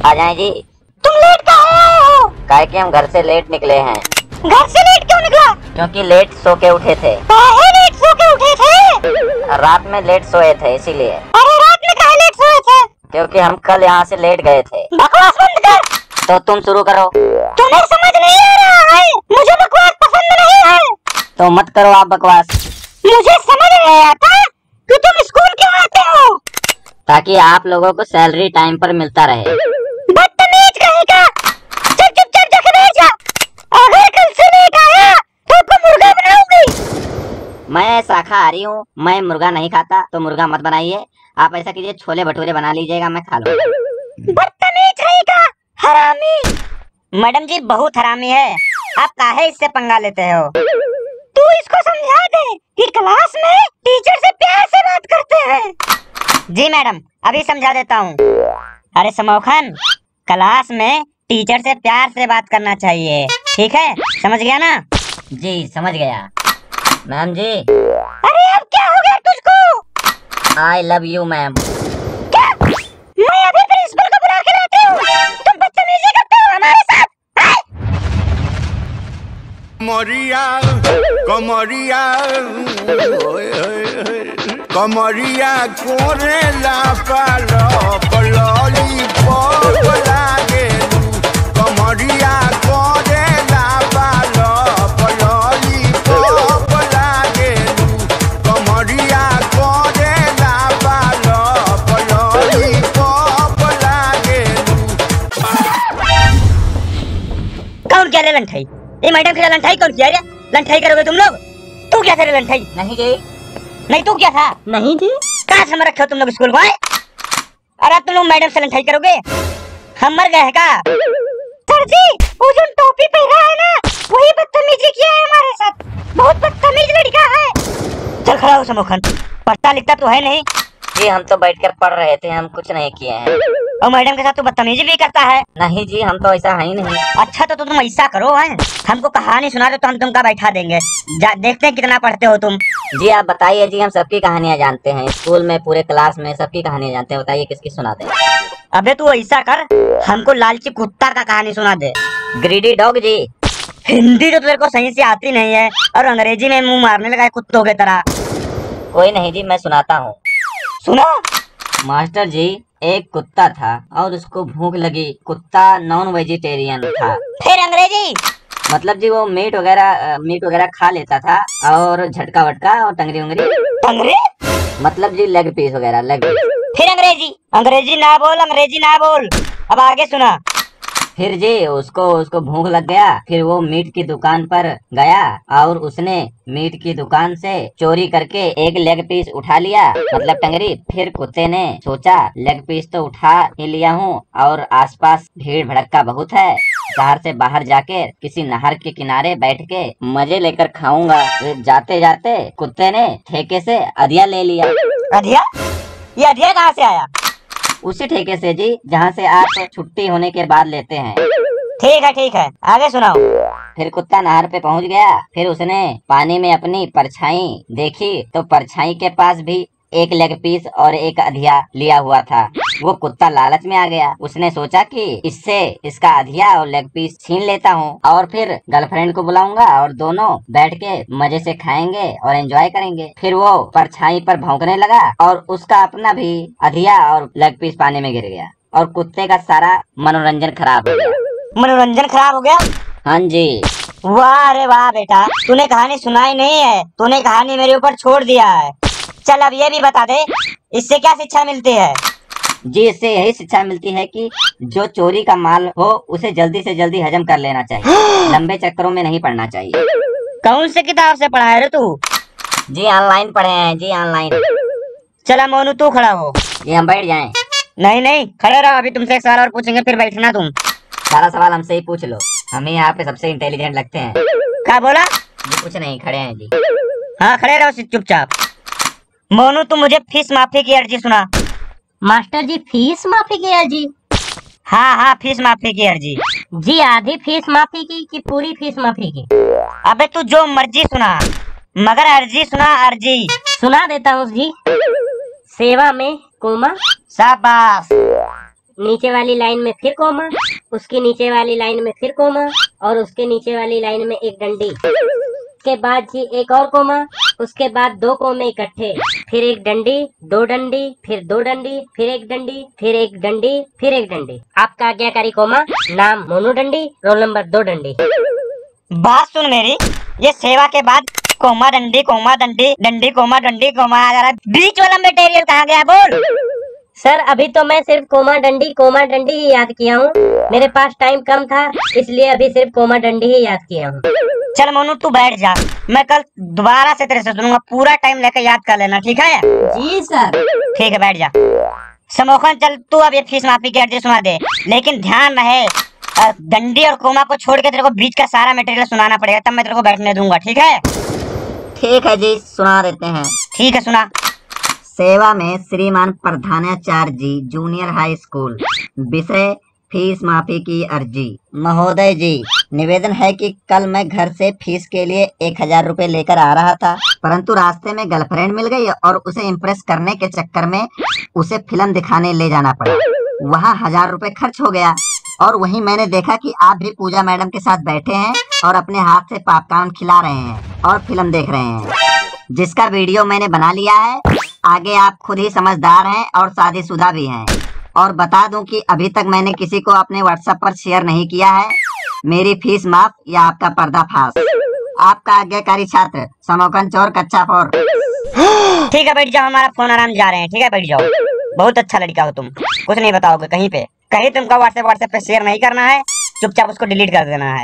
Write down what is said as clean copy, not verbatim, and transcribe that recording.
आ जाएं जी। तुम लेट कहाँ आए हो? काहे कि हम घर से लेट निकले हैं। घर से लेट क्यों निकला? क्योंकि लेट सो के उठे थे। काहे लेट सो के उठे थे? रात में लेट सोए थे इसीलिए। अरे रात में काहे लेट सोए थे? क्योंकि हम कल यहाँ से लेट गए थे। बकवास बंद कर। तो तुम शुरू करो। तुम्हें समझ नहीं आ रहा है, मुझे बकवास पसंद नहीं है। तो मत करो आप बकवास। मुझे समझ नहीं आता कि तुम स्कूल क्यों आते हो। ताकि आप लोगों को सैलरी टाइम पर मिलता रहे। बदतमीज कहेगा। चुपचाप जाके बैठ जा। अगर कल से लेट आया तो मुर्गा बनाऊंगी। मैं शाकाहारी हूँ, मैं मुर्गा नहीं खाता, तो मुर्गा मत बनाइए। आप ऐसा कीजिए, छोले भटूरे बना लीजिएगा, मैं खा लूंगा। बदतमीज रहेगा, हरामी। मैडम जी बहुत हरामी है, आप काहे इससे पंगा लेते हो? तू इसको समझा दे कि क्लास में टीचर से प्यार से बात करते हैं। जी मैडम, अभी समझा देता हूँ। अरे समोखन, क्लास में टीचर से प्यार से बात करना चाहिए, ठीक है? समझ गया ना? जी समझ गया। मैम जी। अरे अब क्या हो गया तुझको? I love you ma'am. क्या? मैं अभी प्रिंसिपल को बुला के लाती हूँ। तुम बदतमीजी करते हो हमारे साथ। कमरिया कमरिया कमरिया कोरेला पालो पलोली पोला गेलू। कमरिया कोरेला पालो पलोली पोला गेलू। कमरिया कोरेला पालो पलोली पोला गेलू। कौन क्या ले लंठाई? ये मैडम के लंठाई कौन किया रे? लंठाई करोगे तुम लोग? तू क्या था रे लंठाई? नहीं जी। नहीं तू क्या था? नहीं जी। कहाँ से रखे हो तुम लोग स्कूल को? अरे तुम लोग मैडम से लंठाई करोगे? हम मर गए हैं का? सर जी, वो जो टोपी पहना है ना, वही बदतमीजी किया है हमारे साथ। बहुत बदतमीज लड़का है। चल खड़ा हो समोखन, पढ़ता लिखता तो है नहीं? जी हम तो बैठकर पढ़ रहे थे, हम कुछ नहीं किए हैं। और मैडम के साथ तो बदतमीजी भी करता है। नहीं जी, हम तो ऐसा है ही नहीं। अच्छा तो तुम ऐसा करो है, हमको कहानी सुना दो तो हम तुमका बैठा देंगे। देखते हैं कितना पढ़ते हो तुम। जी आप बताइए जी, हम सबकी कहानियाँ जानते हैं, स्कूल में पूरे क्लास में सबकी कहानियाँ जानते हैं। बताइए किसकी सुनाते हैं? अबे तू ऐसा कर, हमको लालची कुत्ता का कहानी सुना दे। ग्रीडी डॉग जी। हिंदी तो तेरे को सही से आती नहीं है और अंग्रेजी में मुंह मारने लगा है कुत्तों की तरह। कोई नहीं जी, मैं सुनाता हूँ। सुनो। मास्टर जी, एक कुत्ता था और उसको भूख लगी। कुत्ता नॉन वेजिटेरियन था। फिर अंग्रेजी? मतलब जी वो मीट वगैरह खा लेता था, और झटका वटका और टंगरी उंगरी। टंगरी? मतलब जी लेग पीस वगैरह, लेग पीस। फिर अंग्रेजी? अंग्रेजी ना बोल, अंग्रेजी ना बोल। अब आगे सुना। फिर जी उसको भूख लग गया। फिर वो मीट की दुकान पर गया और उसने मीट की दुकान से चोरी करके एक लेग पीस उठा लिया, मतलब टंगरी। फिर कुत्ते ने सोचा लेग पीस तो उठा ही लिया हूँ और आसपास भीड़ भड़क्का बहुत है, शहर से बाहर जाके किसी नहर के किनारे बैठ के मजे लेकर खाऊंगा। जाते जाते कुत्ते ने ठेके से अधिया ले लिया। अधिया? ये अधिया कहाँ से आया? उसी ठेके से जी, जहाँ से आप छुट्टी होने के बाद लेते हैं। ठीक है, आगे सुनाओ। फिर कुत्ता नहर पे पहुँच गया। फिर उसने पानी में अपनी परछाई देखी तो परछाई के पास भी एक लेग पीस और एक अधिया लिया हुआ था। वो कुत्ता लालच में आ गया। उसने सोचा कि इससे इसका अधिया और लेग पीस छीन लेता हूँ और फिर गर्लफ्रेंड को बुलाऊंगा और दोनों बैठ के मजे से खाएंगे और एंजॉय करेंगे। फिर वो परछाई पर भौंकने लगा और उसका अपना भी अधिया और लेग पीस पानी में गिर गया और कुत्ते का सारा मनोरंजन खराब हो गया। मनोरंजन खराब हो गया? हाँ जी। वाह रे वाह बेटा, तूने कहानी सुनाई नहीं है, तूने कहानी मेरे ऊपर छोड़ दिया है। चल अब ये भी बता दे, इससे क्या शिक्षा मिलती है? जी इससे यही शिक्षा मिलती है कि जो चोरी का माल हो उसे जल्दी से जल्दी हजम कर लेना चाहिए, लंबे चक्करों में नहीं पड़ना चाहिए। कौन से किताब से पढ़ा है रे तू? जी ऑनलाइन पढ़े हैं जी, ऑनलाइन। चला मोनू तू खड़ा हो। जी हम बैठ जाएं? नहीं खड़े रहो, अभी तुमसे एक सवाल और पूछेंगे फिर बैठना तुम। सारा सवाल हमसे ही पूछ लो, हमें यहाँ पे सबसे इंटेलिजेंट लगते हैं। क्या बोला? जी कुछ नहीं, खड़े हैं जी। हाँ खड़े रहो चुपचाप। मोनू तुम मुझे फीस माफी की अर्जी सुना। मास्टर जी फीस माफी की अर्जी? हाँ फीस माफी की अर्जी। जी आधी फीस माफी की कि पूरी फीस माफी की? अबे तू जो मर्जी सुना, मगर अर्जी सुना, अर्जी। सुना देता हूँ जी। सेवा में कोमा। शाबाश। नीचे वाली लाइन में फिर कोमा, उसके नीचे वाली लाइन में फिर कोमा, और उसके नीचे वाली लाइन में एक डंडी, उसके बाद जी एक और कोमा, उसके बाद 2 कोमे इकट्ठे, फिर एक डंडी, 2 डंडी, फिर 2 डंडी, फिर एक डंडी, फिर एक डंडी, फिर एक डंडी। आपका आज्ञाकारी कोमा, नाम मोनू डंडी, रोल नंबर 2 डंडी। बात सुन मेरी, ये सेवा के बाद कोमा डंडी कोमा डंडी डंडी कोमा डंडी कोमा आ रहा है, बीच वाला मटेरियल कहाँ गया बोल। सर अभी तो मैं सिर्फ कोमा डंडी ही याद किया हूँ, मेरे पास टाइम कम था इसलिए अभी सिर्फ कोमा डंडी ही याद किया हूँ। चल मोनू तू बैठ जा, मैं कल दोबारा से तेरे से सुनूंगा, पूरा टाइम लेकर याद कर लेना, ठीक है? जी सर। ठीक है बैठ जा। समोखन चल तू अब ये फीस माफी की अर्जी सुना दे, लेकिन ध्यान रहे डंडी और कोमा को छोड़ के तेरे को बीच का सारा मटेरियल सुनाना पड़ेगा, तब मैं तेरे को बैठने दूंगा, ठीक है? ठीक है जी, सुना देते हैं। ठीक है सुना। सेवा में श्रीमान प्रधानाचार्य जी, जूनियर हाई स्कूल। विषय फीस माफी की अर्जी। महोदय जी, निवेदन है कि कल मैं घर से फीस के लिए 1000 रुपए लेकर आ रहा था, परंतु रास्ते में गर्लफ्रेंड मिल गई और उसे इम्प्रेस करने के चक्कर में उसे फिल्म दिखाने ले जाना पड़ा। वहाँ 1000 रुपए खर्च हो गया और वहीं मैंने देखा कि आप भी पूजा मैडम के साथ बैठे हैं और अपने हाथ से पॉपकॉर्न खिला रहे हैं और फिल्म देख रहे हैं, जिसका वीडियो मैंने बना लिया है। आगे आप खुद ही समझदार हैं और शादीशुदा भी हैं। और बता दूं कि अभी तक मैंने किसी को अपने व्हाट्सएप पर शेयर नहीं किया है। मेरी फीस माफ या आपका पर्दाफाश। आपका आज्ञाकारी छात्र समोकन चोर कच्चा फोर। ठीक है बैठ जाओ, हमारा फोन आराम जा रहे हैं, ठीक है बैठ जाओ। बहुत अच्छा लड़का हो तुम, कुछ नहीं बताओगे कहीं पे, कहीं तुमको व्हाट्सएप पे शेयर नहीं करना है, चुपचाप उसको डिलीट कर देना है।